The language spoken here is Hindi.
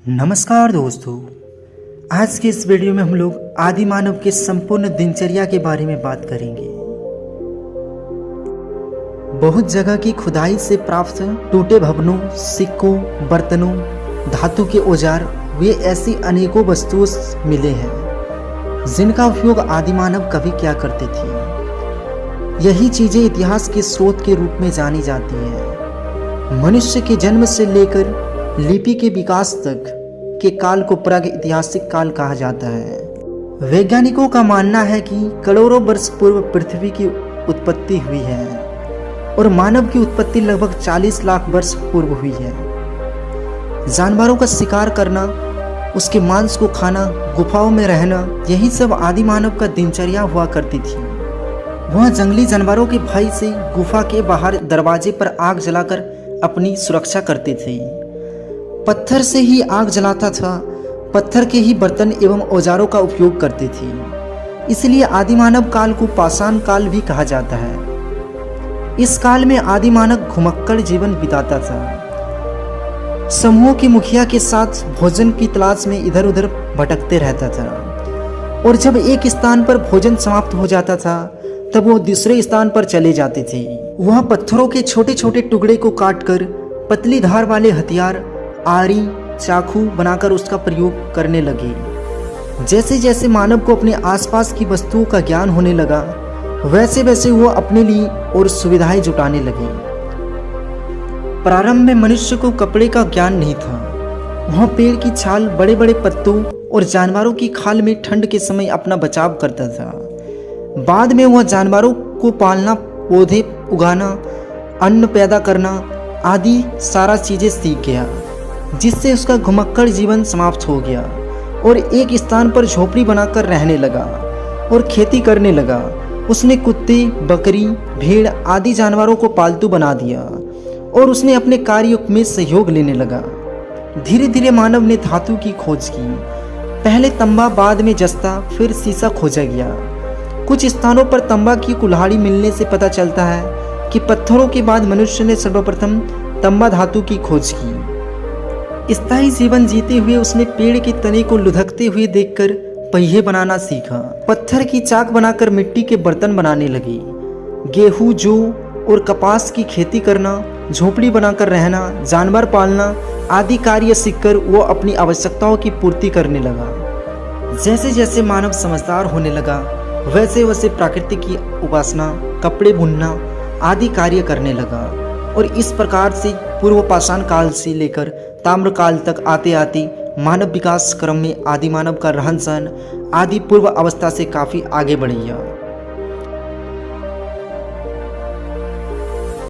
नमस्कार दोस्तों, आज के इस वीडियो में हम लोग आदि मानव के संपूर्ण दिनचर्या के बारे में बात करेंगे। बहुत जगह की खुदाई से प्राप्त टूटे भवनों, सिक्कों, बर्तनों, धातु के औजार वे ऐसी अनेकों वस्तुएं मिले हैं जिनका उपयोग आदि मानव कभी क्या करते थे। यही चीजें इतिहास के स्रोत के रूप में जानी जाती हैं। मनुष्य के जन्म से लेकर लिपि के विकास तक के काल को प्रागैतिहासिक काल कहा जाता है। वैज्ञानिकों का मानना है कि करोड़ों वर्ष पूर्व पृथ्वी की उत्पत्ति हुई है और मानव की उत्पत्ति लगभग 40 लाख वर्ष पूर्व हुई है। जानवरों का शिकार करना, उसके मांस को खाना, गुफाओं में रहना, यही सब आदि मानव का दिनचर्या हुआ करती थी। वह जंगली जानवरों के भय से गुफा के बाहर दरवाजे पर आग जलाकर अपनी सुरक्षा करते थे। पत्थर से ही आग जलाता था, पत्थर के ही बर्तन एवं औजारों का उपयोग करते थे। इसलिए आदि मानव काल को पाषाण काल भी कहा जाता है। इस काल में आदि मानव घुमक्कड़ जीवन बिताता था। समूह के मुखिया के साथ भोजन की तलाश में इधर उधर भटकते रहता था और जब एक स्थान पर भोजन समाप्त हो जाता था तब वो दूसरे स्थान पर चले जाते थे। वह पत्थरों के छोटे छोटे टुकड़े को काटकर पतली धार वाले हथियार, आरी, चाकू बनाकर उसका प्रयोग करने लगे। जैसे जैसे मानव को अपने आसपास की वस्तुओं का ज्ञान होने लगा, वैसे वैसे वो अपने लिए और सुविधाएं जुटाने लगे। प्रारंभ में मनुष्य को कपड़े का ज्ञान नहीं था। वह पेड़ की छाल, बड़े बड़े पत्तों और जानवरों की खाल में ठंड के समय अपना बचाव करता था। बाद में वह जानवरों को पालना, पौधे उगाना, अन्न पैदा करना आदि सारा चीजें सीख गया, जिससे उसका घुमक्कड़ जीवन समाप्त हो गया और एक स्थान पर झोपड़ी बनाकर रहने लगा और खेती करने लगा। उसने कुत्ते, बकरी, भेड़ आदि जानवरों को पालतू बना दिया और उसने अपने कार्य में सहयोग लेने लगा। धीरे धीरे मानव ने धातु की खोज की। पहले तांबा, बाद में जस्ता, फिर शीशा खोजा गया। कुछ स्थानों पर तांबा की कुल्हाड़ी मिलने से पता चलता है कि पत्थरों के बाद मनुष्य ने सर्वप्रथम तांबा धातु की खोज की। स्थायी जीवन जीते हुए उसने पेड़ के तने को लुढ़कते हुए देखकर पहिए बनाना सीखा। पत्थर की चाक बनाकर मिट्टी के बर्तन बनाने लगे। गेहूं, जौ और कपास की खेती करना, झोपड़ी बनाकर रहना, जानवर पालना आदि कार्य सीखकर वो अपनी आवश्यकताओं की पूर्ति करने लगा। जैसे जैसे मानव समझदार होने लगा, वैसे वैसे प्रकृति की उपासना, कपड़े बुनना आदि कार्य करने लगा और इस प्रकार से पूर्व पाषाण काल से लेकर ताम्र काल तक आते आते मानव विकास क्रम में आदि मानव का रहन सहन आदि पूर्व अवस्था से काफ़ी आगे बढ़ गया।